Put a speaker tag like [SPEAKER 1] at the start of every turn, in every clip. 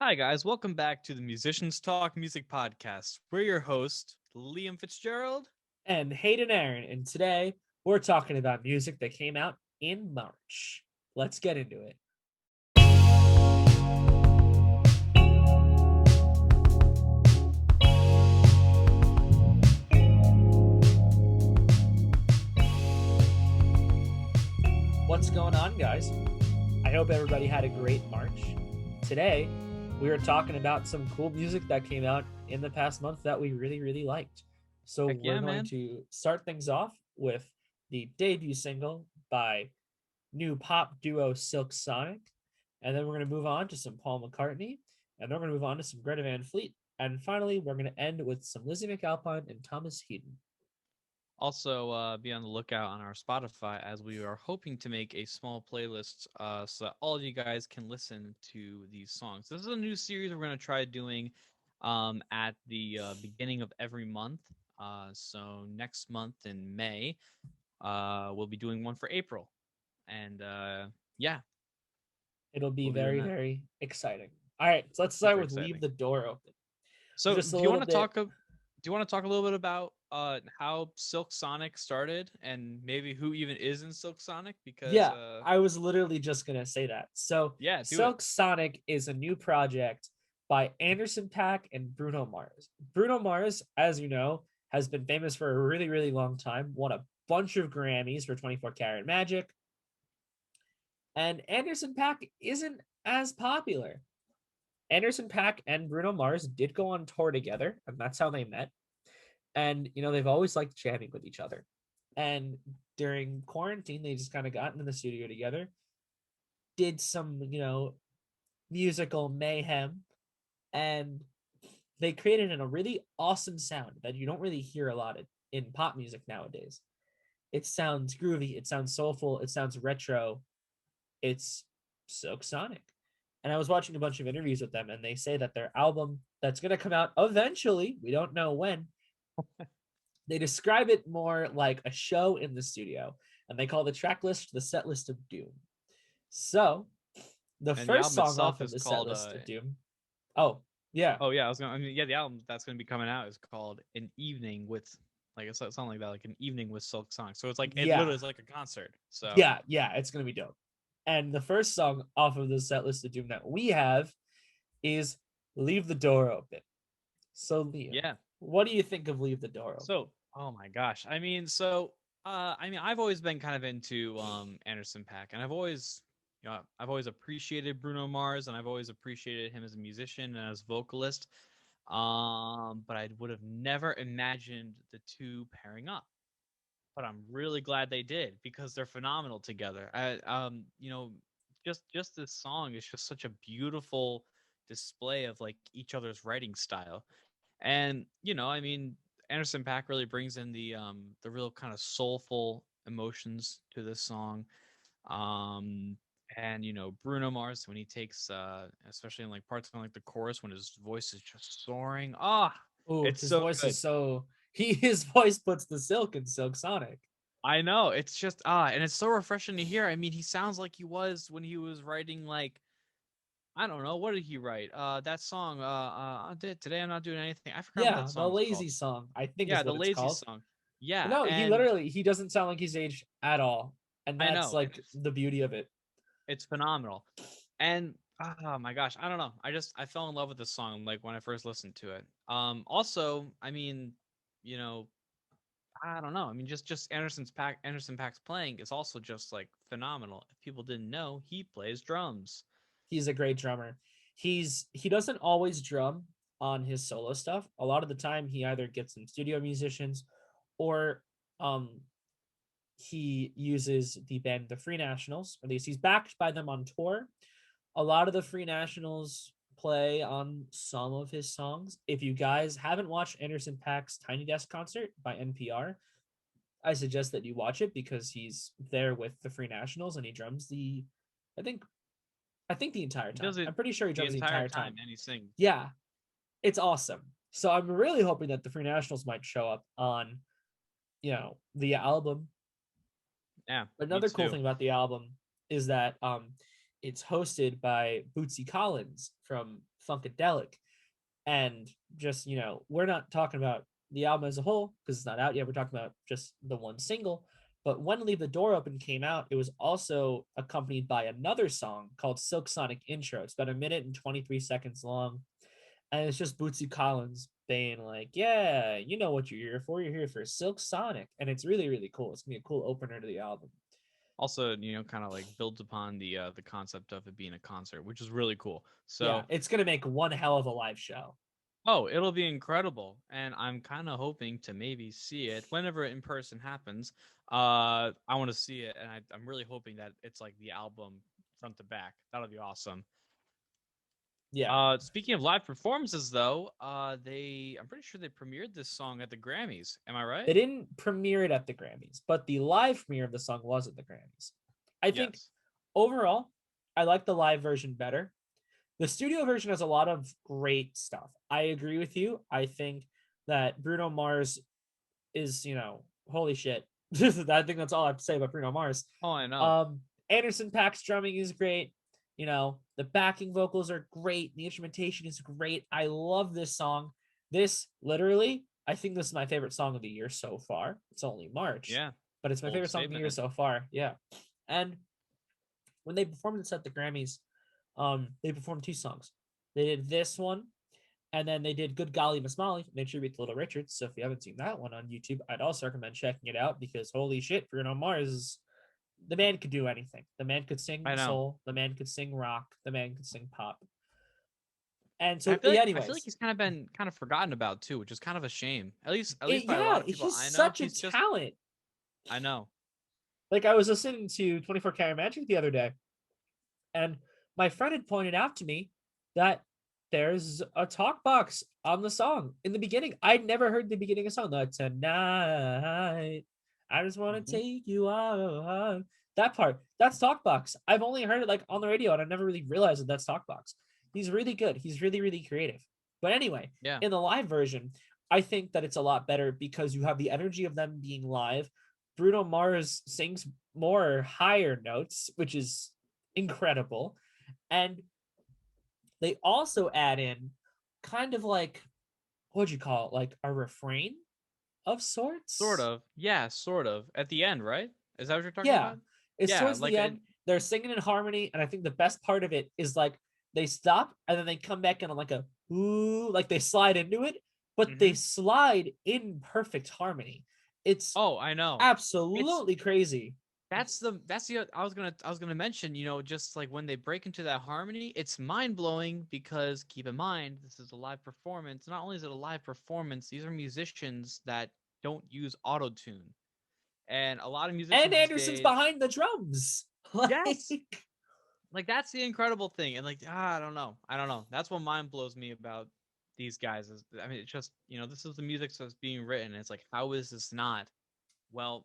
[SPEAKER 1] Hi, guys. Welcome back to the Musicians Talk Music Podcast. We're your host, Liam Fitzgerald.
[SPEAKER 2] And Hayden Aron, and today we're talking about music that came out in March. Let's get into it. What's going on, guys? I hope everybody had a great March. Today, we are talking about some cool music that came out in the past month that we really liked. So,
[SPEAKER 1] Heck
[SPEAKER 2] we're
[SPEAKER 1] yeah,
[SPEAKER 2] going
[SPEAKER 1] man.
[SPEAKER 2] to start things off with the debut single by new pop duo Silk Sonic. And then we're going to move on to some Paul McCartney. And then we're going to move on to some Greta Van Fleet. And finally, we're going to end with some Lizzy McAlpine and Thomas Headon.
[SPEAKER 1] Also, be on the lookout on our Spotify as we are hoping to make a small playlist so that all of you guys can listen to these songs. This is a new series we're going to try doing at the beginning of every month. So next month in May, we'll be doing one for April. And yeah,
[SPEAKER 2] It'll be
[SPEAKER 1] we'll be doing
[SPEAKER 2] very,
[SPEAKER 1] that.
[SPEAKER 2] very exciting. All right, so let's start
[SPEAKER 1] Super
[SPEAKER 2] with Leave
[SPEAKER 1] exciting.
[SPEAKER 2] the Door Open.
[SPEAKER 1] So,
[SPEAKER 2] Just a little bit.
[SPEAKER 1] do you want to talk a little bit about how Silk Sonic started and maybe who even is in Silk Sonic? Because
[SPEAKER 2] Yeah, I was literally just going to say that. So,
[SPEAKER 1] yeah, do it.
[SPEAKER 2] Silk Sonic is a new project by Anderson Paak and Bruno Mars. Bruno Mars, as you know, has been famous for a really long time, won a bunch of Grammys for 24 Karat Magic, and Anderson Paak isn't as popular. Anderson Paak and Bruno Mars did go on tour together, and that's how they met. And they've always liked jamming with each other. And during quarantine, they just kind of got in the studio together, did some musical mayhem, and they created a really awesome sound that you don't really hear a lot in pop music nowadays. It sounds groovy, it sounds soulful, it sounds retro. It's Silk Sonic. And I was watching a bunch of interviews with them, and they say that their album that's going to come out eventually, we don't know when, they describe it more like a show in the studio, and they call the track list the set list of doom. So, the
[SPEAKER 1] And the
[SPEAKER 2] first
[SPEAKER 1] album
[SPEAKER 2] song off
[SPEAKER 1] itself
[SPEAKER 2] of
[SPEAKER 1] is
[SPEAKER 2] the set
[SPEAKER 1] called
[SPEAKER 2] list of doom. Oh, yeah.
[SPEAKER 1] oh yeah, the album that's gonna be coming out is called An Evening with like it's something like that, like An Evening with Silk Sonic. So it's like it
[SPEAKER 2] Yeah.
[SPEAKER 1] literally is like a concert. So
[SPEAKER 2] Yeah, it's going to be dope. And the first song off of the set list of doom that we have is Leave the Door Open. So, Liam,
[SPEAKER 1] yeah.
[SPEAKER 2] what do you think of Leave the Door Open?
[SPEAKER 1] So oh my gosh. I've always been kind of into Anderson Paak, and I've always appreciated Bruno Mars, and I've always appreciated him as a musician and as vocalist. But I would have never imagined the two pairing up. But I'm really glad they did because they're phenomenal together. Just this song is just such a beautiful display of like each other's writing style. And Anderson Paak really brings in the real kind of soulful emotions to this song. Um, and Bruno Mars when he takes especially in like parts of like the chorus when his voice is just soaring.
[SPEAKER 2] Oh,
[SPEAKER 1] It's
[SPEAKER 2] his
[SPEAKER 1] so
[SPEAKER 2] voice
[SPEAKER 1] good.
[SPEAKER 2] is so his voice puts the silk in Silk Sonic.
[SPEAKER 1] I know. It's just and it's so refreshing to hear. I mean, he sounds like he was when he was writing like I don't know, what did he write? That song Today I'm Not Doing Anything. I forgot what that
[SPEAKER 2] Yeah, the
[SPEAKER 1] song's called.
[SPEAKER 2] lazy song, I think
[SPEAKER 1] Yeah,
[SPEAKER 2] is
[SPEAKER 1] the
[SPEAKER 2] what it's
[SPEAKER 1] lazy
[SPEAKER 2] called.
[SPEAKER 1] song. Yeah,
[SPEAKER 2] No, he
[SPEAKER 1] and
[SPEAKER 2] literally he doesn't sound like he's aged at all. And
[SPEAKER 1] I
[SPEAKER 2] that's
[SPEAKER 1] know, and
[SPEAKER 2] like the beauty of it.
[SPEAKER 1] it's phenomenal. And oh my gosh, I don't know. I fell in love with this song like when I first listened to it. Also, you know, I don't know. I mean, just Anderson Paak's playing is also just like phenomenal. If people didn't know, he plays drums.
[SPEAKER 2] He's a great drummer. He doesn't always drum on his solo stuff. A lot of the time he either gets some studio musicians or um he uses the band the Free Nationals. At least he's backed by them on tour. A lot of the Free Nationals play on some of his songs. If you guys haven't watched Anderson Paak's Tiny Desk concert by NPR, I suggest that you watch it because he's there with the Free Nationals and he drums I think I think the entire
[SPEAKER 1] He
[SPEAKER 2] time.
[SPEAKER 1] does it
[SPEAKER 2] I'm pretty sure he
[SPEAKER 1] the
[SPEAKER 2] drums the
[SPEAKER 1] entire
[SPEAKER 2] entire time.
[SPEAKER 1] time, and he sings.
[SPEAKER 2] Yeah, it's awesome. So I'm really hoping that the Free Nationals might show up on, the album.
[SPEAKER 1] Yeah, me
[SPEAKER 2] Another cool
[SPEAKER 1] too.
[SPEAKER 2] thing about the album is that it's hosted by Bootsy Collins from Funkadelic. And just, we're not talking about the album as a whole because it's not out yet. We're talking about just the one single. But when Leave the Door Open came out, it was also accompanied by another song called Silk Sonic Intro. It's about 1 minute and 23 seconds long. And it's just Bootsy Collins being like, yeah, you know what you're here for. You're here for Silk Sonic. And it's really, really cool. It's going to be a cool opener to the album.
[SPEAKER 1] Also, kind of like builds upon the concept of it being a concert, which is really cool.
[SPEAKER 2] Yeah,
[SPEAKER 1] So,
[SPEAKER 2] it's going to make one hell of a live show.
[SPEAKER 1] oh, it'll be incredible, and I'm kind of hoping to maybe see it whenever it in person happens. I want to see it, and I'm really hoping that it's like the album front to back. That'll be awesome.
[SPEAKER 2] Yeah.
[SPEAKER 1] Speaking of live performances, though, I'm pretty sure they premiered this song at the Grammys. Am I
[SPEAKER 2] They
[SPEAKER 1] right?
[SPEAKER 2] didn't premiere it at the Grammys, but the live premiere of the song was at the Grammys. I think
[SPEAKER 1] Yes.
[SPEAKER 2] overall, I like the live version better. The studio version has a lot of great stuff. I agree with you. I think that Bruno Mars is, holy shit. I think that's all I have to say about Bruno Mars.
[SPEAKER 1] Oh, I know.
[SPEAKER 2] Um, Anderson Paak's drumming is great. The backing vocals are great. The instrumentation is great. I love this song. This literally, I think this is my favorite song of the year so far. It's only March,
[SPEAKER 1] Yeah.
[SPEAKER 2] but it's my
[SPEAKER 1] Bold
[SPEAKER 2] favorite song of the year
[SPEAKER 1] statement.
[SPEAKER 2] so far. Yeah. And when they performed this at the Grammys, they performed two songs. They did this one, and then they did Good Golly Miss Molly, and they tribute to Little Richard. So if you haven't seen that one on YouTube, I'd also recommend checking it out because holy shit, Bruno Mars is the man could do anything. The man could sing
[SPEAKER 1] I know.
[SPEAKER 2] soul. The man could sing rock. The man could sing pop. And
[SPEAKER 1] And
[SPEAKER 2] so, yeah,
[SPEAKER 1] I feel like
[SPEAKER 2] anyways,
[SPEAKER 1] he's kind of been kind of forgotten about too, which is kind of a shame. At least by a
[SPEAKER 2] yeah,
[SPEAKER 1] lot of people
[SPEAKER 2] he's
[SPEAKER 1] I know,
[SPEAKER 2] such a
[SPEAKER 1] he's just
[SPEAKER 2] talent.
[SPEAKER 1] I know.
[SPEAKER 2] Like I was listening to 24 Karat Magic the other day, and my friend had pointed out to me that there's a talk box on the song in the beginning. I'd never heard the beginning of the song. The tonight, I just want to
[SPEAKER 1] Hmm.
[SPEAKER 2] take you out. That part, that's talk box. I've only heard it like on the radio, and I've never really realized that that's talk box. He's really good. He's really, really creative. But anyway,
[SPEAKER 1] Yeah.
[SPEAKER 2] in the live version, I think that it's a lot better because you have the energy of them being live. Bruno Mars sings more higher notes, which is incredible. And they also add in kind of like, what'd you call it? Like a refrain of
[SPEAKER 1] Sort
[SPEAKER 2] sorts.
[SPEAKER 1] of. Yeah, sort of. At the end, right? Is that what you're talking
[SPEAKER 2] Yeah.
[SPEAKER 1] about?
[SPEAKER 2] It's
[SPEAKER 1] Yeah,
[SPEAKER 2] towards
[SPEAKER 1] like
[SPEAKER 2] the
[SPEAKER 1] a
[SPEAKER 2] end. They're singing in harmony. And I think the best part of it is like they stop and then they come back in on like a ooh, like they slide into it, but they
[SPEAKER 1] mhm.
[SPEAKER 2] slide in perfect harmony. It's
[SPEAKER 1] Oh, I know. It's
[SPEAKER 2] absolutely crazy.
[SPEAKER 1] that's the I was gonna mention, just like when they break into that harmony, it's mind blowing because keep in mind this is a live performance. Not only is it a live performance, these are musicians that don't use auto tune, and a lot of
[SPEAKER 2] And
[SPEAKER 1] musicians these
[SPEAKER 2] Anderson's
[SPEAKER 1] days,
[SPEAKER 2] behind the drums.
[SPEAKER 1] yes,
[SPEAKER 2] Like
[SPEAKER 1] like that's the incredible thing. And like I don't know. That's what mind blows me about these guys is I mean it's just this is the music that's being written. It's like how is this not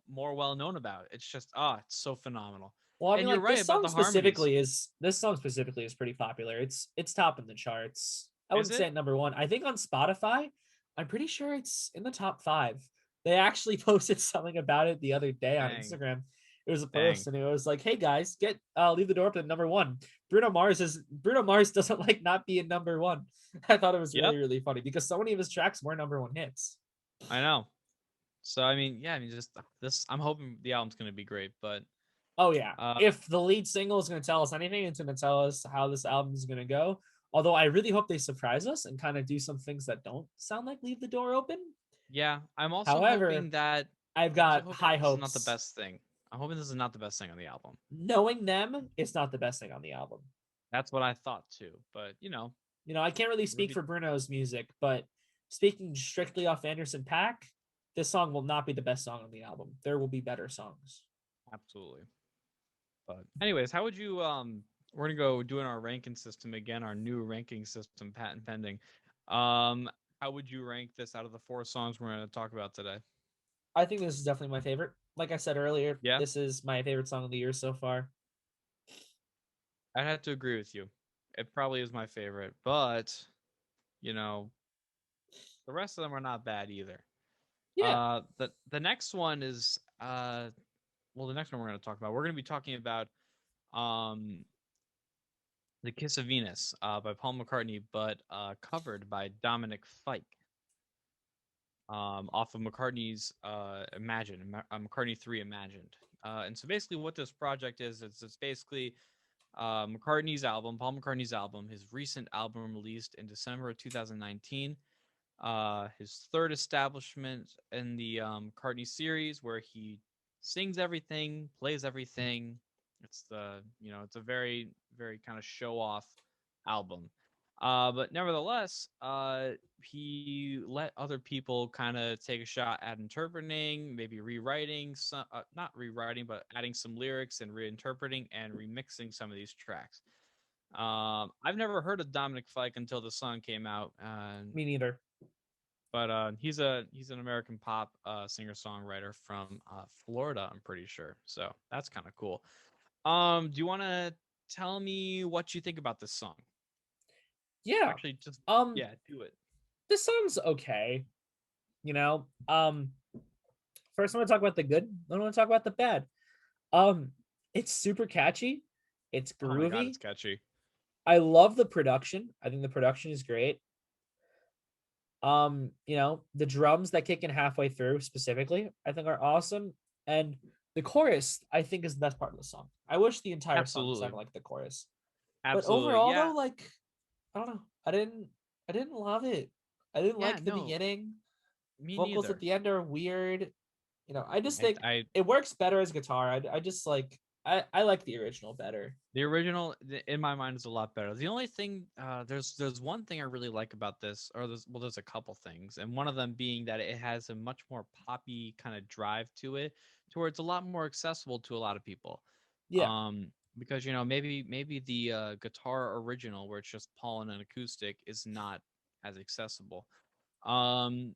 [SPEAKER 1] more well known about. It's just it's so phenomenal.
[SPEAKER 2] well, I mean,
[SPEAKER 1] And you're
[SPEAKER 2] like
[SPEAKER 1] right about the harmonies.
[SPEAKER 2] this song specifically is pretty popular. It's top in the charts. I
[SPEAKER 1] Is
[SPEAKER 2] wouldn't say
[SPEAKER 1] it?
[SPEAKER 2] it number one. I think on Spotify, I'm pretty sure it's in the top five. They actually posted something about it the other day on
[SPEAKER 1] Dang.
[SPEAKER 2] Instagram. It was a
[SPEAKER 1] Dang.
[SPEAKER 2] post, and it was like, "Hey guys, get leave the door open at number one." Bruno Mars doesn't like not being number one. I thought it was
[SPEAKER 1] Yep.
[SPEAKER 2] really really funny because so many of his tracks were number one hits.
[SPEAKER 1] I know. So I mean, yeah, I mean just this I'm hoping the album's gonna be great, but
[SPEAKER 2] Oh yeah.
[SPEAKER 1] uh
[SPEAKER 2] If the lead single is going to tell us anything, it's going to tell us how this album is going to go. Although I really hope they surprise us and kind of do some things that don't sound like Leave the Door Open.
[SPEAKER 1] yeah,
[SPEAKER 2] However, I've
[SPEAKER 1] I'm also
[SPEAKER 2] got
[SPEAKER 1] hoping
[SPEAKER 2] high
[SPEAKER 1] this is not the
[SPEAKER 2] hopes.
[SPEAKER 1] best thing. I'm hoping this is not the best thing on the album.
[SPEAKER 2] Knowing them, it's not the best thing on the album.
[SPEAKER 1] That's what I thought too. But
[SPEAKER 2] I can't really speak
[SPEAKER 1] maybe
[SPEAKER 2] for Bruno's music, but speaking strictly off Anderson Pack, this song will not be the best song on the album. There will be better songs.
[SPEAKER 1] absolutely. But anyways, how would you we're gonna go doing our ranking system again, our new ranking system, patent pending. How would you rank this out of the four songs we're gonna talk about today?
[SPEAKER 2] I think this is definitely my favorite. Like I said earlier,
[SPEAKER 1] Yeah,
[SPEAKER 2] this is my favorite song of the year so far.
[SPEAKER 1] I'd have to agree with you. It probably is my favorite, but you know, the rest of them are not bad either.
[SPEAKER 2] Yeah.
[SPEAKER 1] The next one is the next one we're gonna talk about. We're gonna be talking about um The Kiss of Venus by Paul McCartney, but covered by Dominic Fike off of McCartney's McCartney 3 Imagined. And so basically what this project is, it's basically Paul McCartney's album, his recent album released in December of 2019. His third establishment in the McCartney series, where he sings everything, plays everything. It's a very, very kind of show off album. But nevertheless, he let other people kind of take a shot at interpreting, maybe rewriting some, not rewriting, but adding some lyrics and reinterpreting and remixing some of these tracks. I've never heard of Dominic Fike until the song came out,
[SPEAKER 2] Me neither.
[SPEAKER 1] but he's an American pop singer songwriter from Florida, I'm pretty sure. So that's kind of cool. Do you want to tell me what you think about this song?
[SPEAKER 2] Yeah.
[SPEAKER 1] Actually, just
[SPEAKER 2] Um,
[SPEAKER 1] yeah, do it.
[SPEAKER 2] this song's okay. You know, first I want to talk about the good. Then I want to talk about the bad. Um, it's super catchy. It's
[SPEAKER 1] Oh my god,
[SPEAKER 2] groovy.
[SPEAKER 1] it's catchy.
[SPEAKER 2] I love the production. I think the production is great. The drums that kick in halfway through specifically, I think are awesome. And the chorus, I think, is the best part of the song. I wish the entire song sounded
[SPEAKER 1] Absolutely,
[SPEAKER 2] like the chorus. But
[SPEAKER 1] absolutely.
[SPEAKER 2] overall
[SPEAKER 1] Yeah,
[SPEAKER 2] though, like, I don't know. I didn't love it. I didn't
[SPEAKER 1] yeah.
[SPEAKER 2] like the
[SPEAKER 1] No,
[SPEAKER 2] beginning.
[SPEAKER 1] me
[SPEAKER 2] Vocals at
[SPEAKER 1] neither.
[SPEAKER 2] the end are weird. I just think
[SPEAKER 1] I
[SPEAKER 2] it works better as guitar. I just like I like the original better.
[SPEAKER 1] The original, in my mind, is a lot better. The only thing, there's one thing I really like about this, or there's a couple things, and one of them being that it has a much more poppy kind of drive to it, to where it's a lot more accessible to a lot of people.
[SPEAKER 2] Yeah.
[SPEAKER 1] Because maybe the guitar original, where it's just Paul and an acoustic, is not as accessible. Um,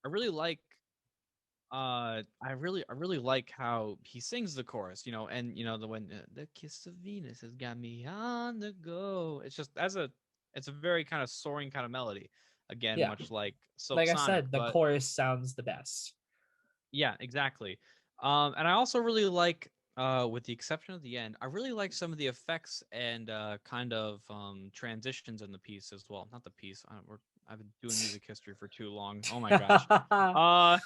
[SPEAKER 1] I really like I really like how he sings the chorus, and the when the kiss of Venus has got me on the go. It's a very kind of soaring kind of melody, again,
[SPEAKER 2] Yeah.
[SPEAKER 1] much like Silk
[SPEAKER 2] Like I
[SPEAKER 1] Sonic.
[SPEAKER 2] said, the
[SPEAKER 1] But
[SPEAKER 2] chorus sounds the best.
[SPEAKER 1] yeah, exactly. And I also really like, with the exception of the end, I really like some of the effects and kind of transitions in the piece as well. Not the piece. I've been doing music history for too long. Oh my gosh. Uh,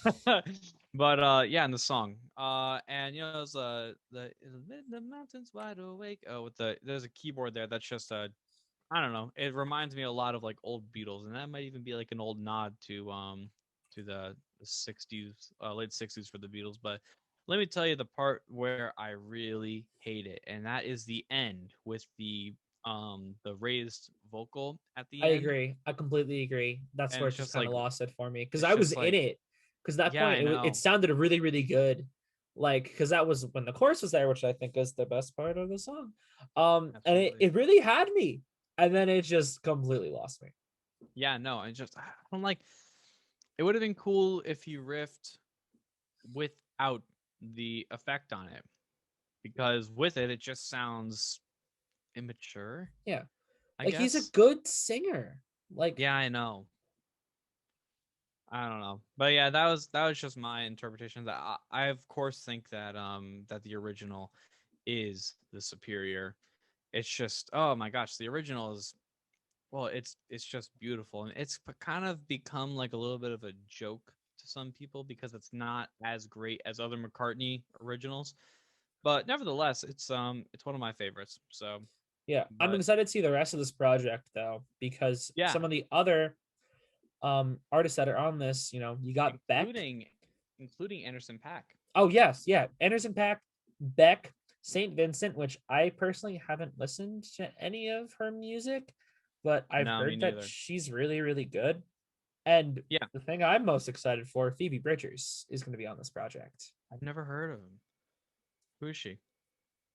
[SPEAKER 1] but yeah, in the song. And there's the mountains wide awake. Oh, there's a keyboard there that's just I don't know. It reminds me a lot of like old Beatles, and that might even be like an old nod to the 60s, late 60s for the Beatles. But let me tell you the part where I really hate it, and that is the end with the raised vocal at the
[SPEAKER 2] I
[SPEAKER 1] end,
[SPEAKER 2] agree. I completely agree. That's
[SPEAKER 1] and
[SPEAKER 2] where
[SPEAKER 1] it's
[SPEAKER 2] it just
[SPEAKER 1] just
[SPEAKER 2] kind
[SPEAKER 1] like
[SPEAKER 2] of lost it for me because
[SPEAKER 1] it's
[SPEAKER 2] I was
[SPEAKER 1] just
[SPEAKER 2] in
[SPEAKER 1] like
[SPEAKER 2] it. Because that
[SPEAKER 1] yeah,
[SPEAKER 2] point,
[SPEAKER 1] I
[SPEAKER 2] it
[SPEAKER 1] know,
[SPEAKER 2] sounded really, really good. Like, because that was when the chorus was there, which I think is the best part of the song. And it,
[SPEAKER 1] absolutely.
[SPEAKER 2] it really had me. And then it just completely lost me.
[SPEAKER 1] Yeah, no, I don't like. It would have been cool if you riffed without the effect on it, because with it, it just sounds immature,
[SPEAKER 2] Yeah.
[SPEAKER 1] I
[SPEAKER 2] Like, he's a
[SPEAKER 1] guess.
[SPEAKER 2] good singer. Like,
[SPEAKER 1] Yeah, I know. I don't know, but yeah, that was just my interpretation. That I of course think that the original is the superior. It's just, oh my gosh, the original is, well, it's just beautiful, and it's kind of become like a little bit of a joke to some people because it's not as great as other McCartney originals, but nevertheless, it's one of my favorites. So,
[SPEAKER 2] yeah. I'm
[SPEAKER 1] but
[SPEAKER 2] excited to see the rest of this project, though, because
[SPEAKER 1] yeah,
[SPEAKER 2] some of the other artists that are on this, you got Beck.
[SPEAKER 1] including including Anderson Pack.
[SPEAKER 2] Oh yes, yeah. Anderson Pack, Beck, Saint Vincent, which I personally haven't listened to any of her music, but I've
[SPEAKER 1] No, me
[SPEAKER 2] heard that
[SPEAKER 1] neither.
[SPEAKER 2] she's really, really good. And
[SPEAKER 1] Yeah,
[SPEAKER 2] the thing I'm most excited for, Phoebe Bridgers, is going to be on this project.
[SPEAKER 1] I've never heard of him. Who is she?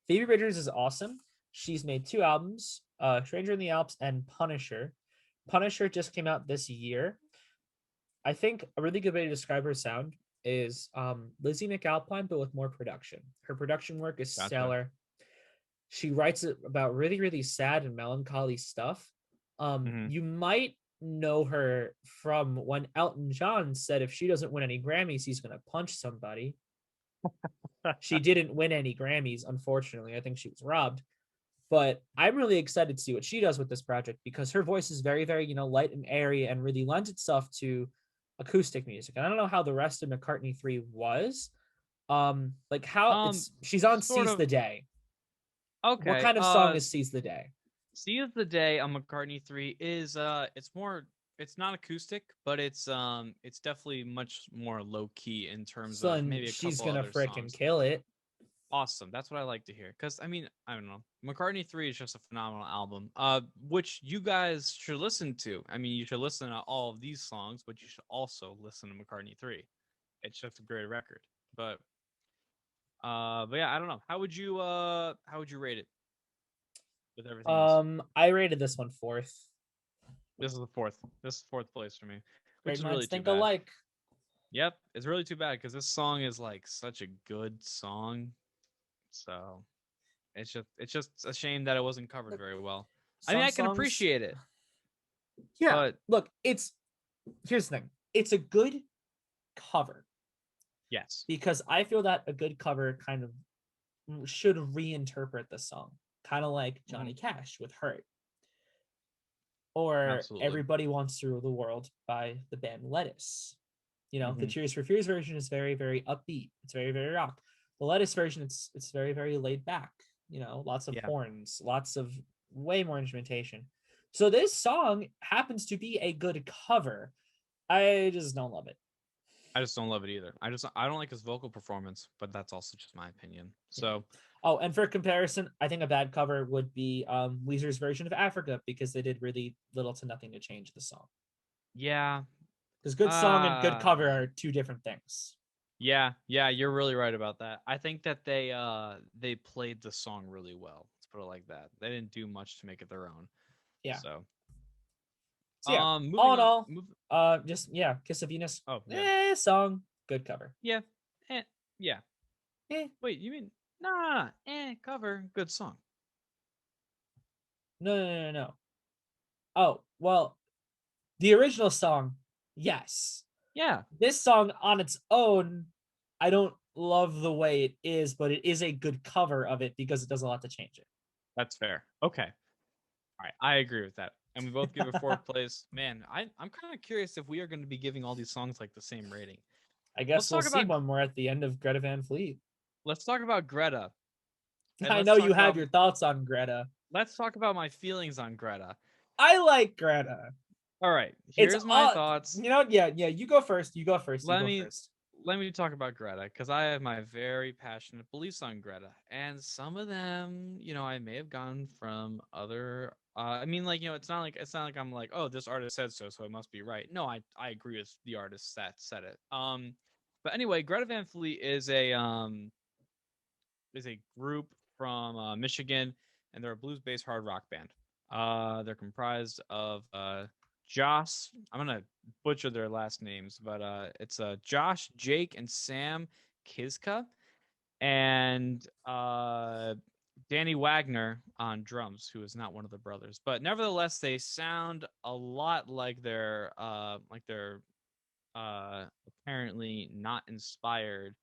[SPEAKER 2] Phoebe Bridgers is awesome. She's made two albums, Stranger in the Alps and Punisher. Punisher just came out this year. I think a really good way to describe her sound is Lizzy McAlpine, but with more production. Her production work is
[SPEAKER 1] Gotcha.
[SPEAKER 2] stellar. She writes about really, really sad and melancholy stuff.
[SPEAKER 1] Hmm.
[SPEAKER 2] You might know her from when Elton John said if she doesn't win any Grammys, he's going to punch somebody. She didn't win any Grammys, unfortunately. I think she was robbed. But I'm really excited to see what she does with this project because her voice is very, very, light and airy and really lends itself to acoustic music. And I don't know how the rest of McCartney 3 was. Like how she's on
[SPEAKER 1] Sort
[SPEAKER 2] Seize
[SPEAKER 1] of.
[SPEAKER 2] the Day. What
[SPEAKER 1] Okay.
[SPEAKER 2] kind of song is Seize the Day?
[SPEAKER 1] Seize the Day on McCartney 3 is it's not acoustic, but it's definitely much more low key in terms of
[SPEAKER 2] Son,
[SPEAKER 1] maybe a
[SPEAKER 2] she's
[SPEAKER 1] couple
[SPEAKER 2] gonna
[SPEAKER 1] other
[SPEAKER 2] fricking
[SPEAKER 1] songs.
[SPEAKER 2] kill it.
[SPEAKER 1] Awesome. That's what I like to hear. Because I mean, I don't know. McCartney 3 is just a phenomenal album. Which you guys should listen to. I mean, you should listen to all of these songs, but you should also listen to McCartney 3. It's just a great record. But yeah, I don't know. How would you rate it with everything else?
[SPEAKER 2] I rated this one fourth.
[SPEAKER 1] This is the fourth. This is fourth place for me, which
[SPEAKER 2] Great
[SPEAKER 1] is
[SPEAKER 2] minds
[SPEAKER 1] really too
[SPEAKER 2] think
[SPEAKER 1] bad.
[SPEAKER 2] alike.
[SPEAKER 1] Yep, it's really too bad because this song is like such a good song. So it's just a shame that it wasn't covered very well. I mean,
[SPEAKER 2] Some
[SPEAKER 1] I can
[SPEAKER 2] songs,
[SPEAKER 1] appreciate it,
[SPEAKER 2] yeah.
[SPEAKER 1] but
[SPEAKER 2] Look, here's the thing. It's a good cover
[SPEAKER 1] yes.
[SPEAKER 2] because I feel that a good cover kind of should reinterpret the song, kind of like Johnny
[SPEAKER 1] Mhm.
[SPEAKER 2] Cash with Hurt, or
[SPEAKER 1] Absolutely.
[SPEAKER 2] Everybody Wants to Rule the World by the band Lettuce. The
[SPEAKER 1] Hmm.
[SPEAKER 2] Tears for Fears version is very, very upbeat. It's very, very rock. The Lettuce version, it's very, very laid back. Lots of
[SPEAKER 1] Yeah,
[SPEAKER 2] horns, lots of way more instrumentation. So this song happens to be a good cover. I just don't love it.
[SPEAKER 1] I just don't love it either. I don't like his vocal performance, but that's also just my opinion.
[SPEAKER 2] Yeah.
[SPEAKER 1] So
[SPEAKER 2] Oh, and for comparison, I think a bad cover would be Weezer's version of Africa because they did really little to nothing to change the song.
[SPEAKER 1] yeah,
[SPEAKER 2] Because good song and good cover
[SPEAKER 1] uh
[SPEAKER 2] are two different things.
[SPEAKER 1] yeah, you're really right about that. I think that they played the song really well. Let's put it like that. They didn't do much to make it their own.
[SPEAKER 2] Yeah.
[SPEAKER 1] So
[SPEAKER 2] So yeah, all
[SPEAKER 1] moving
[SPEAKER 2] in
[SPEAKER 1] on.
[SPEAKER 2] all, just yeah, Kiss of Venus,
[SPEAKER 1] Oh yeah,
[SPEAKER 2] song, good cover.
[SPEAKER 1] yeah, yeah.
[SPEAKER 2] Eh,
[SPEAKER 1] Wait, you mean nah? Cover, good song.
[SPEAKER 2] no, no, no, no. Oh, well, the original song, yes.
[SPEAKER 1] Yeah,
[SPEAKER 2] This song on its own, I don't love the way it is, but it is a good cover of it because it does a lot to change
[SPEAKER 1] that's fair. Okay, all right, I agree with that. And we both give it fourth place. Man, I'm kind of curious if we are going to be giving all these songs like the same rating.
[SPEAKER 2] I
[SPEAKER 1] Let's
[SPEAKER 2] guess we'll
[SPEAKER 1] talk
[SPEAKER 2] see
[SPEAKER 1] about
[SPEAKER 2] when we're at the end of Greta Van Fleet.
[SPEAKER 1] let's talk about Greta, and
[SPEAKER 2] I know
[SPEAKER 1] let's
[SPEAKER 2] you
[SPEAKER 1] talk
[SPEAKER 2] have
[SPEAKER 1] about
[SPEAKER 2] your thoughts on Greta.
[SPEAKER 1] my feelings on Greta.
[SPEAKER 2] I like Greta.
[SPEAKER 1] All right,
[SPEAKER 2] It's
[SPEAKER 1] here's my
[SPEAKER 2] all
[SPEAKER 1] thoughts.
[SPEAKER 2] yeah, yeah. You go first. You go first. You
[SPEAKER 1] Let
[SPEAKER 2] go
[SPEAKER 1] me
[SPEAKER 2] first.
[SPEAKER 1] let me talk about Greta because I have my very passionate beliefs on Greta, and some of them, I may have gone from other. I mean, like it's not like I'm like, oh, this artist said so, so it must be right. No, I agree with the artist that said it. But anyway, Greta Van Fleet is a group from Michigan, and they're a blues-based hard rock band. They're comprised of Josh. I'm gonna butcher their last names, but it's Josh, Jake, and Sam Kizka, and Danny Wagner on drums, who is not one of the brothers. But nevertheless, they sound a lot like their apparently not inspired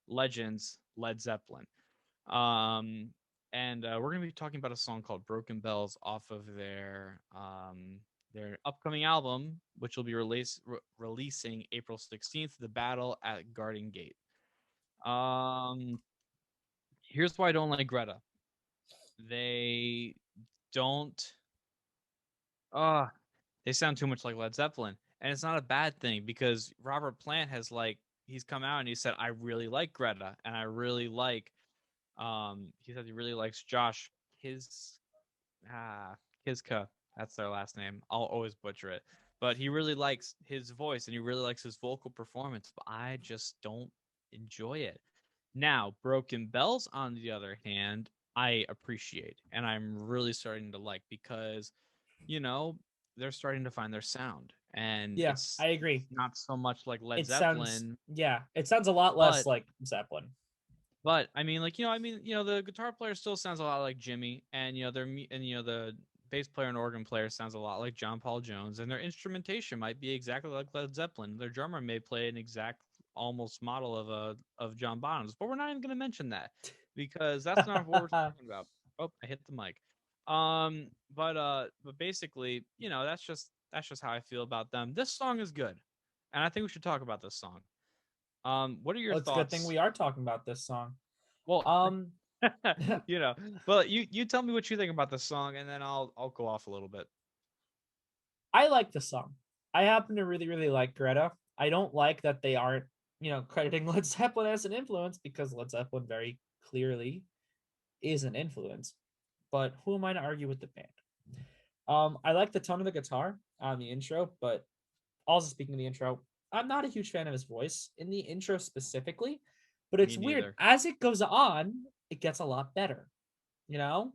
[SPEAKER 1] legends, Led Zeppelin. Um, and we're gonna be talking about a song called "Broken Bells" off of their upcoming album, which will be releasing April 16th, "The Battle at Garden Gate." Um, Here's why I don't like Greta. They don't. Uh they sound too much like Led Zeppelin, and it's not a bad thing because Robert Plant he's come out and he said I really like Greta and I really like he said he really likes Josh his Kiska. That's their last name. I'll always butcher it. But he really likes his voice and he really likes his vocal performance, but I just don't enjoy it. Now, Broken Bells, on the other hand, I appreciate and I'm really starting to like because, you know, they're starting to find their sound. And
[SPEAKER 2] Yeah,
[SPEAKER 1] it's
[SPEAKER 2] I agree.
[SPEAKER 1] not so much like Led
[SPEAKER 2] It
[SPEAKER 1] Zeppelin,
[SPEAKER 2] sounds a lot less
[SPEAKER 1] but
[SPEAKER 2] like Zeppelin.
[SPEAKER 1] I mean, the guitar player still sounds a lot like Jimmy, and the bass player and organ player sounds a lot like John Paul Jones, and their instrumentation might be exactly like Led Zeppelin. Their drummer may play an exact almost model of John Bonham's, but we're not even going to mention that because that's not what we're talking about. Oh, I hit the mic. But basically, that's just how I feel about them. This song is good, and I think we should talk about this song. What are your
[SPEAKER 2] Well, it's a good thing
[SPEAKER 1] thoughts?
[SPEAKER 2] we are talking about this song.
[SPEAKER 1] Well,
[SPEAKER 2] Um,
[SPEAKER 1] you know, but you tell me what you think about this song, and then I'll go off a little bit.
[SPEAKER 2] I like the song. I happen to really, really like Greta. I don't like that they aren't, crediting Led Zeppelin as an influence because Led Zeppelin very clearly is an influence. But who am I to argue with the band? I like the tone of the guitar on the intro, but also speaking of the intro, I'm not a huge fan of his voice in the intro specifically, but
[SPEAKER 1] Me
[SPEAKER 2] it's weird.
[SPEAKER 1] neither.
[SPEAKER 2] As it goes on, it gets a lot better. You know,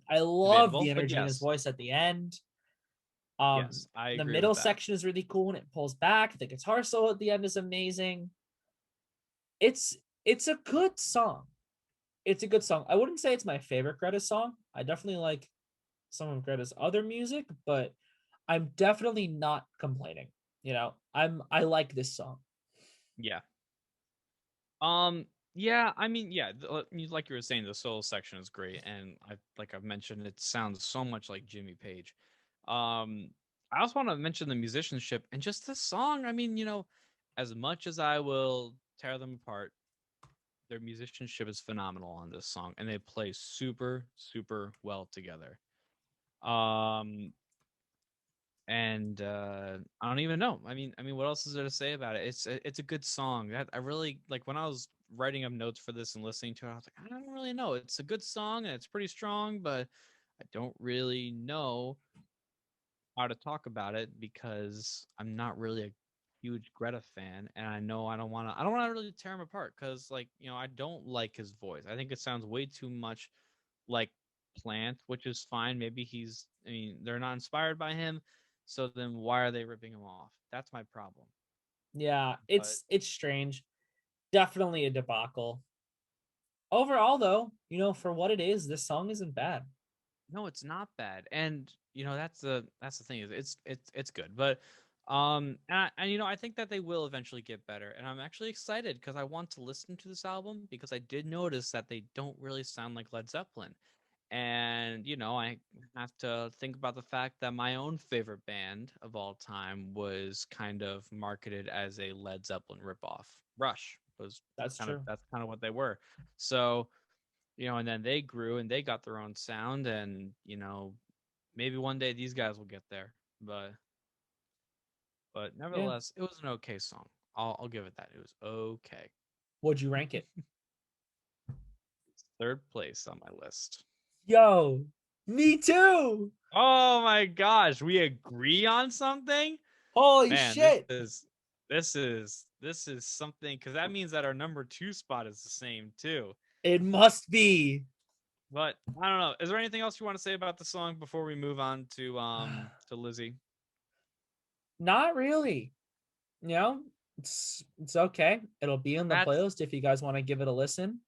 [SPEAKER 2] I love the
[SPEAKER 1] Debatable, but
[SPEAKER 2] energy in his
[SPEAKER 1] yes,
[SPEAKER 2] voice at the end. Um,
[SPEAKER 1] yes, I
[SPEAKER 2] the
[SPEAKER 1] agree with
[SPEAKER 2] middle
[SPEAKER 1] that.
[SPEAKER 2] section is really cool when it pulls back. The guitar solo at the end is amazing. It's a good song. It's a good song. I wouldn't say it's my favorite Greta song. I definitely like some of Greta's other music, but I'm definitely not complaining. I like this song.
[SPEAKER 1] Yeah. Yeah, I mean, yeah, like you were saying, the solo section is great, and I've mentioned, it sounds so much like Jimmy Page. Um, I also want to mention the musicianship and just this song. I mean, as much as I will tear them apart, their musicianship is phenomenal on this song, and they play super, super well together. Um, and I don't even know. I mean, what else is there to say about it? It's a good song. That I really like when I was writing up notes for this and listening to it. I was like, I don't really know. It's a good song and it's pretty strong, but I don't really know how to talk about it because I'm not really a huge Greta fan, and I know I don't want to really tear him apart because I don't like his voice. I think it sounds way too much like Plant, which is fine. Maybe they're not inspired by him, so then why are they ripping him off? That's my problem.
[SPEAKER 2] Yeah,
[SPEAKER 1] But
[SPEAKER 2] it's strange. Definitely a debacle. Overall, though, for what it is, this song isn't bad.
[SPEAKER 1] no, it's not bad, and that's the thing, is it's good, but I think that they will eventually get better, and I'm actually excited because I want to listen to this album because I did notice that they don't really sound like Led Zeppelin. And, I have to think about the fact that my own favorite band of all time was kind of marketed as a Led Zeppelin ripoff. Rush was
[SPEAKER 2] That's
[SPEAKER 1] kind of
[SPEAKER 2] true.
[SPEAKER 1] that's kind of what they were. So, and then they grew and they got their own sound, and, maybe one day these guys will get there. But
[SPEAKER 2] Yeah.
[SPEAKER 1] nevertheless, it was an okay song. I'll give it that. It was okay.
[SPEAKER 2] Would you rank it?
[SPEAKER 1] Third place on my list.
[SPEAKER 2] Yo, me too.
[SPEAKER 1] Oh my gosh, we agree on something?
[SPEAKER 2] Holy
[SPEAKER 1] Man, this
[SPEAKER 2] shit.
[SPEAKER 1] is this is something, because that means that our number two spot is the same too.
[SPEAKER 2] It must be.
[SPEAKER 1] But I don't know. Is there anything else you want to say about the song before we move on to Lizzy?
[SPEAKER 2] Not really. You know, it's okay. It'll be in the
[SPEAKER 1] That's
[SPEAKER 2] playlist if you guys want to give it a listen.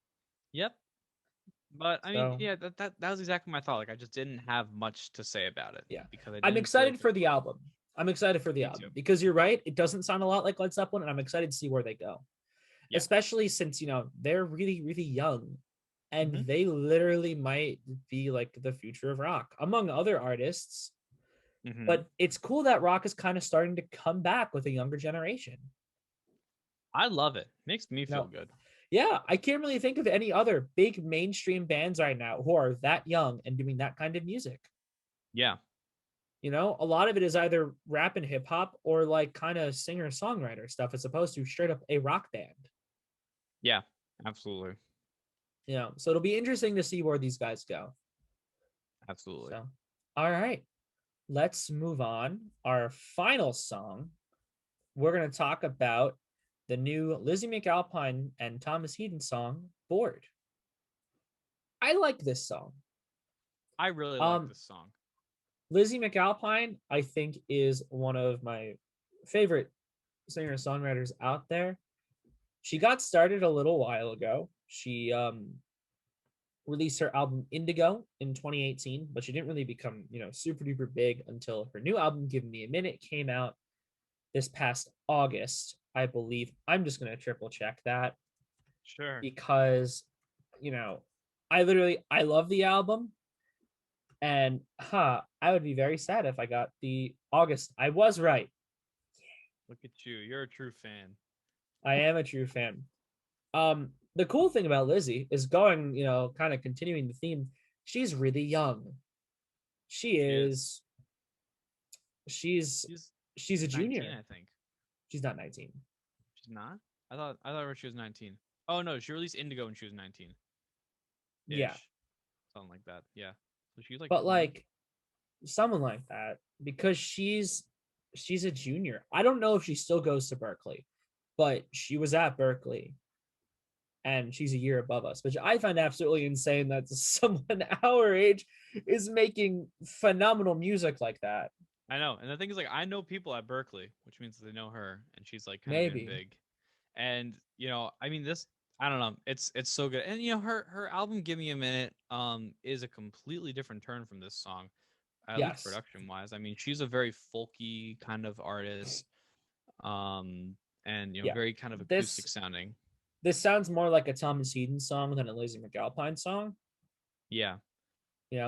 [SPEAKER 1] Yep. But I mean,
[SPEAKER 2] So,
[SPEAKER 1] yeah, that was exactly my thought. Like, I just didn't have much to say about it
[SPEAKER 2] yeah.
[SPEAKER 1] because I
[SPEAKER 2] I'm
[SPEAKER 1] didn't feel like
[SPEAKER 2] excited for the album. I'm excited for the
[SPEAKER 1] me too.
[SPEAKER 2] album because you're right. It doesn't sound a lot like Led Zeppelin, and I'm excited to see where they go.
[SPEAKER 1] Yeah.
[SPEAKER 2] Especially since, they're really, really young and
[SPEAKER 1] Hmm.
[SPEAKER 2] they literally might be like the future of rock, among other artists.
[SPEAKER 1] Hmm.
[SPEAKER 2] But it's cool that rock is kind of starting to come back with a younger generation.
[SPEAKER 1] I love it. Makes me feel
[SPEAKER 2] No,
[SPEAKER 1] good.
[SPEAKER 2] yeah, I can't really think of any other big mainstream bands right now who are that young and doing that kind of music.
[SPEAKER 1] Yeah.
[SPEAKER 2] A lot of it is either rap and hip hop or like kind of singer songwriter stuff as opposed to straight up a rock band.
[SPEAKER 1] Yeah. Absolutely.
[SPEAKER 2] So it'll be interesting to see where these guys go.
[SPEAKER 1] Absolutely.
[SPEAKER 2] So, all right, let's move on. Our final song, we're going to talk about the new Lizzy McAlpine and Thomas Headon song, Bored. I like this song.
[SPEAKER 1] I really like
[SPEAKER 2] Um,
[SPEAKER 1] this song.
[SPEAKER 2] Lizzy McAlpine, I think, is one of my favorite singer songwriters out there. She got started a little while ago. She released her album Indigo in 2018, but she didn't really become, super duper big until her new album, Give Me a Minute, came out this past August, I believe. I'm just going to triple check that
[SPEAKER 1] Sure.
[SPEAKER 2] because, you know, I love the album. And I would be very sad if I got the August. I was right.
[SPEAKER 1] Look at you. You're a true fan.
[SPEAKER 2] I am a true fan. The cool thing about Lizzy is going, kind of continuing the theme. She's really young. She
[SPEAKER 1] She is.
[SPEAKER 2] is. She's
[SPEAKER 1] She's
[SPEAKER 2] she's a
[SPEAKER 1] 19,
[SPEAKER 2] junior.
[SPEAKER 1] I think.
[SPEAKER 2] She's not 19.
[SPEAKER 1] She's not? I thought she was 19. Oh no, she released Indigo when she was 19
[SPEAKER 2] Yeah,
[SPEAKER 1] ish. Something like that. Yeah. So she's like
[SPEAKER 2] but
[SPEAKER 1] 20.
[SPEAKER 2] like someone like that because she's a junior. I don't know if she still goes to Berkeley, but she was at Berkeley and she's a year above us, which I find absolutely insane that someone our age is making phenomenal music like that.
[SPEAKER 1] I know. And the thing is, like, I know people at Berkeley, which means they know her, and she's like kind of getting
[SPEAKER 2] Maybe.
[SPEAKER 1] big. And I mean, this, I don't know, it's so good. And her album "Give Me a Minute" is a completely different turn from this song, at least
[SPEAKER 2] Yes.
[SPEAKER 1] production wise. I mean, she's a very folky kind of artist, um, and
[SPEAKER 2] Yeah.
[SPEAKER 1] very kind of
[SPEAKER 2] This
[SPEAKER 1] acoustic sounding.
[SPEAKER 2] this sounds more like a Thomas Headon song than a Lizzy McAlpine song.
[SPEAKER 1] Yeah. I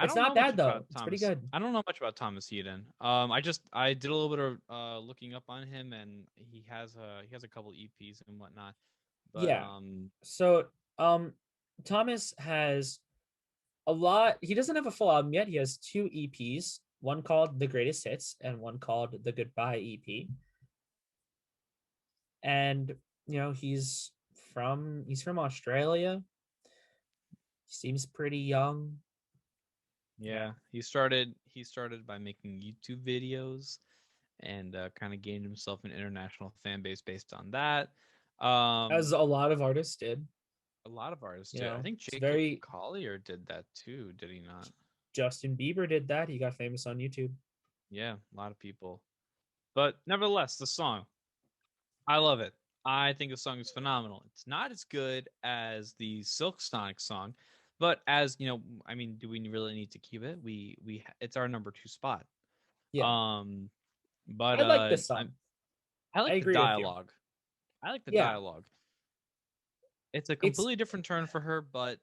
[SPEAKER 2] It's
[SPEAKER 1] don't
[SPEAKER 2] not
[SPEAKER 1] know much
[SPEAKER 2] bad
[SPEAKER 1] about
[SPEAKER 2] though. It's pretty
[SPEAKER 1] Thomas.
[SPEAKER 2] good.
[SPEAKER 1] I don't know much about Thomas Headon. I did a little bit of looking up on him, and he has a couple EPs and whatnot. But
[SPEAKER 2] Yeah. So um Thomas has a lot. He doesn't have a full album yet. He has two EPs, one called The Greatest Hits and one called The Goodbye EP. And he's from Australia. He seems pretty young.
[SPEAKER 1] yeah, he started by making YouTube videos, and kind of gained himself an international fan base based on that.
[SPEAKER 2] As
[SPEAKER 1] Um,
[SPEAKER 2] a lot of artists did.
[SPEAKER 1] a lot of artists did. I think
[SPEAKER 2] It's
[SPEAKER 1] Jacob
[SPEAKER 2] very
[SPEAKER 1] Collier did that too. Did he not?
[SPEAKER 2] Justin Bieber did that. He got famous on YouTube.
[SPEAKER 1] Yeah, a lot of people. But nevertheless, the song, I love it. I think the song is phenomenal. It's not as good as the Silk Sonic song, but I mean, do we really need to keep it? It's our number 2 spot.
[SPEAKER 2] Yeah.
[SPEAKER 1] Um, but
[SPEAKER 2] I like this song.
[SPEAKER 1] I
[SPEAKER 2] I
[SPEAKER 1] like the
[SPEAKER 2] agree with you.
[SPEAKER 1] dialogue. I like the
[SPEAKER 2] Yeah.
[SPEAKER 1] dialogue. It's a
[SPEAKER 2] It's
[SPEAKER 1] completely different turn for her, but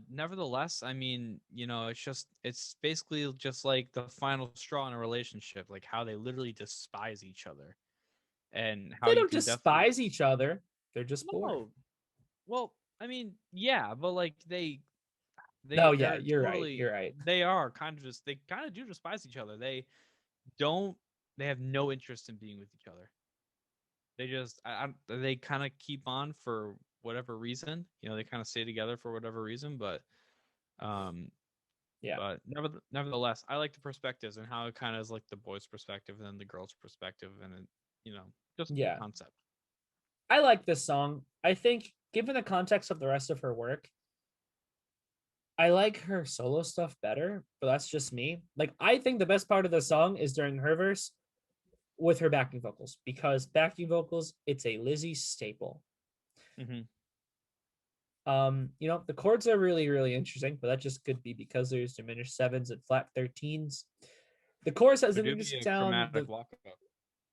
[SPEAKER 1] nevertheless, I mean, it's basically just like the final straw in a relationship, like how they literally despise each other, and how
[SPEAKER 2] they
[SPEAKER 1] you
[SPEAKER 2] don't
[SPEAKER 1] can definitely
[SPEAKER 2] despise each other. They're just bored.
[SPEAKER 1] no. Well, I mean, yeah, but like
[SPEAKER 2] No, yeah,
[SPEAKER 1] they're
[SPEAKER 2] you're right.
[SPEAKER 1] totally,
[SPEAKER 2] You're right.
[SPEAKER 1] they are kind of just, they kind of do despise each other. Don't they have no interest in being with each other. They just they kind of keep on for whatever reason. They kind of stay together for whatever reason, um
[SPEAKER 2] Yeah.
[SPEAKER 1] nevertheless, I like the perspectives and how it kind of is like the boys' perspective and then the girls' perspective, and just the
[SPEAKER 2] Yeah.
[SPEAKER 1] concept.
[SPEAKER 2] I like this song. I think, given the context of the rest of her work, I like her solo stuff better, but that's just me. Like, I think the best part of the song is during her verse with her backing vocals, because backing vocals, it's a Lizzy staple.
[SPEAKER 1] Hmm.
[SPEAKER 2] The chords are really, really interesting, but that just could be because there's diminished sevens and flat 13s. The chorus has
[SPEAKER 1] There
[SPEAKER 2] an
[SPEAKER 1] do be
[SPEAKER 2] interesting
[SPEAKER 1] a
[SPEAKER 2] sound.
[SPEAKER 1] chromatic walkabout,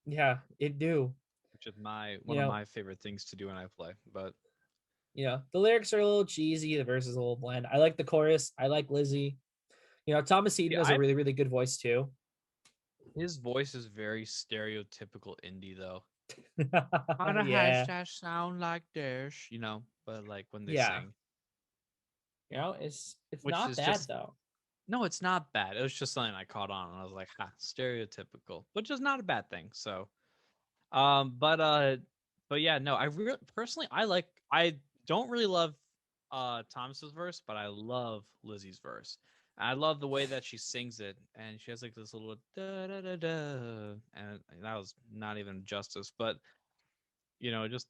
[SPEAKER 2] Yeah, it do.
[SPEAKER 1] which is my
[SPEAKER 2] You
[SPEAKER 1] one of
[SPEAKER 2] know,
[SPEAKER 1] my favorite things to do when I play. But
[SPEAKER 2] the lyrics are a little cheesy, the verse is a little bland. I like the chorus. I like Lizzy. Thomas Headon
[SPEAKER 1] yeah,
[SPEAKER 2] has a really, really good voice too.
[SPEAKER 1] his voice is very stereotypical indie though. Kind of has
[SPEAKER 2] Yeah.
[SPEAKER 1] that sound like this, but like when they
[SPEAKER 2] Yeah.
[SPEAKER 1] sing,
[SPEAKER 2] It's
[SPEAKER 1] which
[SPEAKER 2] not
[SPEAKER 1] is
[SPEAKER 2] bad
[SPEAKER 1] just,
[SPEAKER 2] though.
[SPEAKER 1] no, it's not bad. It was just something I caught on, and I was like, "Ha, stereotypical," but just not a bad thing. So, um, but uh, but yeah, no, I really personally, I don't really love Thomas's verse, but I love Lizzie's verse. I love the way that she sings it, and she has like this little da da da da, and that was not even justice, but just,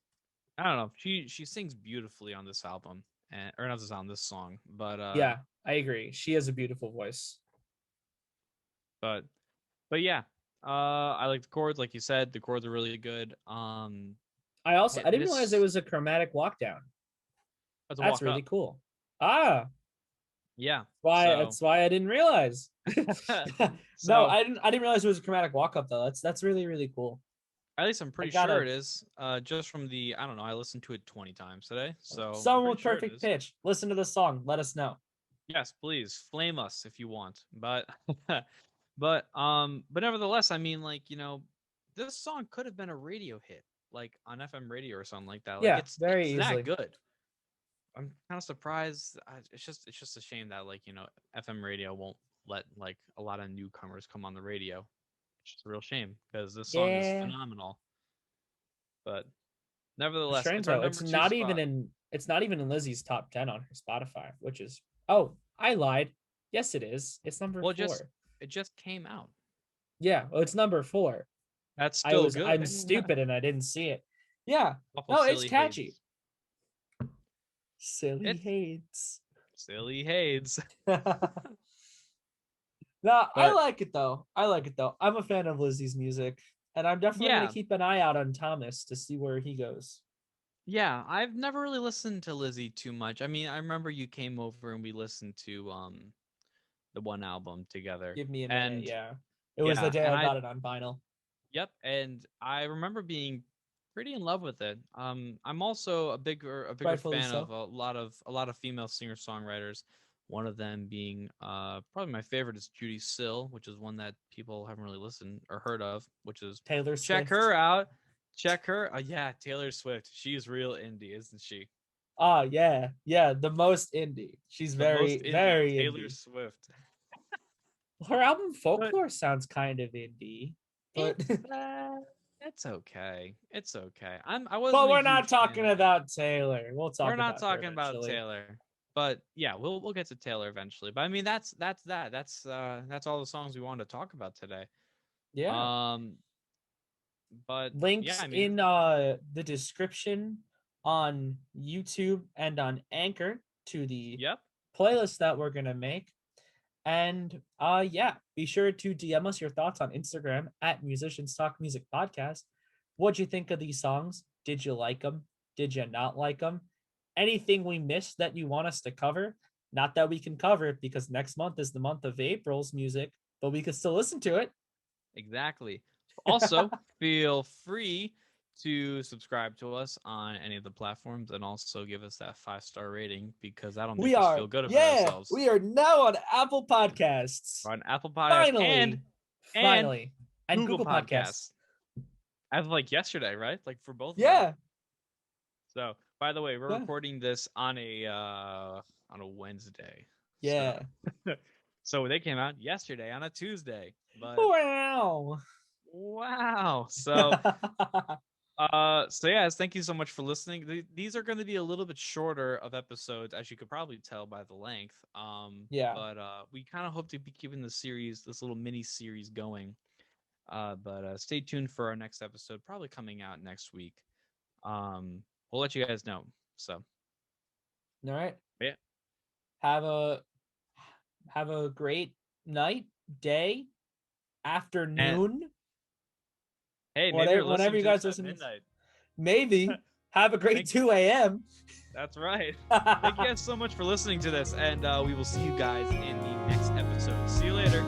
[SPEAKER 1] I don't know. She sings beautifully on this album, and or not this album, this song,
[SPEAKER 2] Yeah, I agree. She has a beautiful voice.
[SPEAKER 1] but but yeah, I like the chords, like you said. The chords are really good.
[SPEAKER 2] I didn't realize it
[SPEAKER 1] This
[SPEAKER 2] was a chromatic walk down.
[SPEAKER 1] has to
[SPEAKER 2] That's
[SPEAKER 1] walk
[SPEAKER 2] really
[SPEAKER 1] up.
[SPEAKER 2] cool. Ah,
[SPEAKER 1] Yeah.
[SPEAKER 2] why
[SPEAKER 1] So
[SPEAKER 2] that's why I didn't realize. No,
[SPEAKER 1] so
[SPEAKER 2] I didn't realize it was a chromatic walk up though. That's really, really cool.
[SPEAKER 1] at least I'm
[SPEAKER 2] I
[SPEAKER 1] pretty sure
[SPEAKER 2] gotta
[SPEAKER 1] it is. Just from the, I don't know. I listened to it 20 times today, so I'm
[SPEAKER 2] Someone
[SPEAKER 1] pretty
[SPEAKER 2] with
[SPEAKER 1] sure it
[SPEAKER 2] perfect
[SPEAKER 1] is.
[SPEAKER 2] pitch. Listen to this song. Let us know.
[SPEAKER 1] Yes, please flame us if you want. But but nevertheless, I mean, like, this song could have been a radio hit, like on FM radio or something like that. Like
[SPEAKER 2] Yeah,
[SPEAKER 1] it's
[SPEAKER 2] very
[SPEAKER 1] that
[SPEAKER 2] easily.
[SPEAKER 1] good. I'm kind of surprised. It's just a shame that, like, FM radio won't let like a lot of newcomers come on the radio. It's just a real shame because this song is
[SPEAKER 2] Yeah.
[SPEAKER 1] phenomenal. But nevertheless,
[SPEAKER 2] Strange
[SPEAKER 1] it's our
[SPEAKER 2] though.
[SPEAKER 1] number two spot.
[SPEAKER 2] It's not even in Lizzie's top 10 on her Spotify, which is oh, I lied. Yes, it is. It's number
[SPEAKER 1] Well,
[SPEAKER 2] 4.
[SPEAKER 1] it just came out.
[SPEAKER 2] Yeah, well, it's number 4.
[SPEAKER 1] That's still
[SPEAKER 2] I'm
[SPEAKER 1] good.
[SPEAKER 2] stupid and I didn't see it. Yeah.
[SPEAKER 1] Awful
[SPEAKER 2] No, it's
[SPEAKER 1] silly
[SPEAKER 2] catchy.
[SPEAKER 1] Hades.
[SPEAKER 2] Silly
[SPEAKER 1] It's
[SPEAKER 2] hates.
[SPEAKER 1] silly Hades.
[SPEAKER 2] No, I
[SPEAKER 1] But
[SPEAKER 2] like it though. I'm a fan of Lizzie's music, and I'm definitely
[SPEAKER 1] yeah,
[SPEAKER 2] gonna keep an eye out on Thomas to see where he goes.
[SPEAKER 1] yeah, I've never really listened to Lizzie too much. I mean, I remember you came over and we listened to the one album together.
[SPEAKER 2] Give me a minute.
[SPEAKER 1] And
[SPEAKER 2] Yeah, it was the
[SPEAKER 1] yeah,
[SPEAKER 2] day
[SPEAKER 1] and
[SPEAKER 2] I got it on vinyl.
[SPEAKER 1] yep, and I remember being pretty in love with it. I'm also a bigger
[SPEAKER 2] Rightfully
[SPEAKER 1] fan of
[SPEAKER 2] so.
[SPEAKER 1] a lot of female singer-songwriters. One of them being probably my favorite is Judy Sill, which is one that people haven't really listened or heard of, which is
[SPEAKER 2] Taylor
[SPEAKER 1] check
[SPEAKER 2] Swift.
[SPEAKER 1] her out. Check her. Yeah, Taylor Swift. She's real indie, isn't she?
[SPEAKER 2] Ah, yeah, yeah, the most indie. She's
[SPEAKER 1] The most
[SPEAKER 2] very,
[SPEAKER 1] indie,
[SPEAKER 2] very
[SPEAKER 1] Taylor
[SPEAKER 2] indie.
[SPEAKER 1] Swift.
[SPEAKER 2] Her album
[SPEAKER 1] But
[SPEAKER 2] Folklore sounds kind of indie, but
[SPEAKER 1] it's it's okay. It's okay. I wasn't
[SPEAKER 2] but
[SPEAKER 1] a
[SPEAKER 2] we're not
[SPEAKER 1] huge fan
[SPEAKER 2] talking
[SPEAKER 1] of it.
[SPEAKER 2] about Taylor. We'll
[SPEAKER 1] We're
[SPEAKER 2] talk
[SPEAKER 1] not
[SPEAKER 2] about her
[SPEAKER 1] talking about
[SPEAKER 2] eventually.
[SPEAKER 1] Taylor. But yeah, we'll get to Taylor eventually. But I mean that's all the songs we wanted to talk about today.
[SPEAKER 2] Yeah.
[SPEAKER 1] Um but yeah,
[SPEAKER 2] Links
[SPEAKER 1] I mean,
[SPEAKER 2] in the description on YouTube and on Anchor to the
[SPEAKER 1] yep.
[SPEAKER 2] playlist that we're gonna make. And yeah, be sure to DM us your thoughts on Instagram at Musicians Talk Music Podcast. What'd you think of these songs? Did you like them? Did you not like them? Anything we missed that you want us to cover? Not that we can cover it because next month is the month of April's music, but we could still listen to it.
[SPEAKER 1] Exactly. Also, feel free to subscribe to us on any of the platforms and also give us that 5-star rating because that'll make us feel good about ourselves.
[SPEAKER 2] We are now on Apple Podcasts.
[SPEAKER 1] We're on Apple Podcasts
[SPEAKER 2] Finally,
[SPEAKER 1] and
[SPEAKER 2] finally, and Google Podcasts.
[SPEAKER 1] as of like yesterday, right? Like for both of them.
[SPEAKER 2] Yeah,
[SPEAKER 1] So, by the way, we're
[SPEAKER 2] Yeah.
[SPEAKER 1] recording this on a Wednesday.
[SPEAKER 2] yeah.
[SPEAKER 1] So they came out yesterday on a Tuesday. But
[SPEAKER 2] Wow.
[SPEAKER 1] wow. So so yeah, thank you so much for listening. These are going to be a little bit shorter of episodes, as you could probably tell by the length.
[SPEAKER 2] Yeah.
[SPEAKER 1] But we kind of hope to be keeping the series, this little mini series going. But stay tuned for our next episode, probably coming out next week. We'll let you guys know. So
[SPEAKER 2] All right.
[SPEAKER 1] yeah.
[SPEAKER 2] Have a great night, day, afternoon.
[SPEAKER 1] Hey, maybe you're
[SPEAKER 2] Whatever
[SPEAKER 1] listening
[SPEAKER 2] you
[SPEAKER 1] to
[SPEAKER 2] guys
[SPEAKER 1] this
[SPEAKER 2] listen
[SPEAKER 1] at
[SPEAKER 2] to.
[SPEAKER 1] midnight.
[SPEAKER 2] Maybe have a great
[SPEAKER 1] Thank
[SPEAKER 2] 2 a.m.
[SPEAKER 1] That's right. Thank you guys so much for listening to this, and we will see you guys in the next episode. See you later.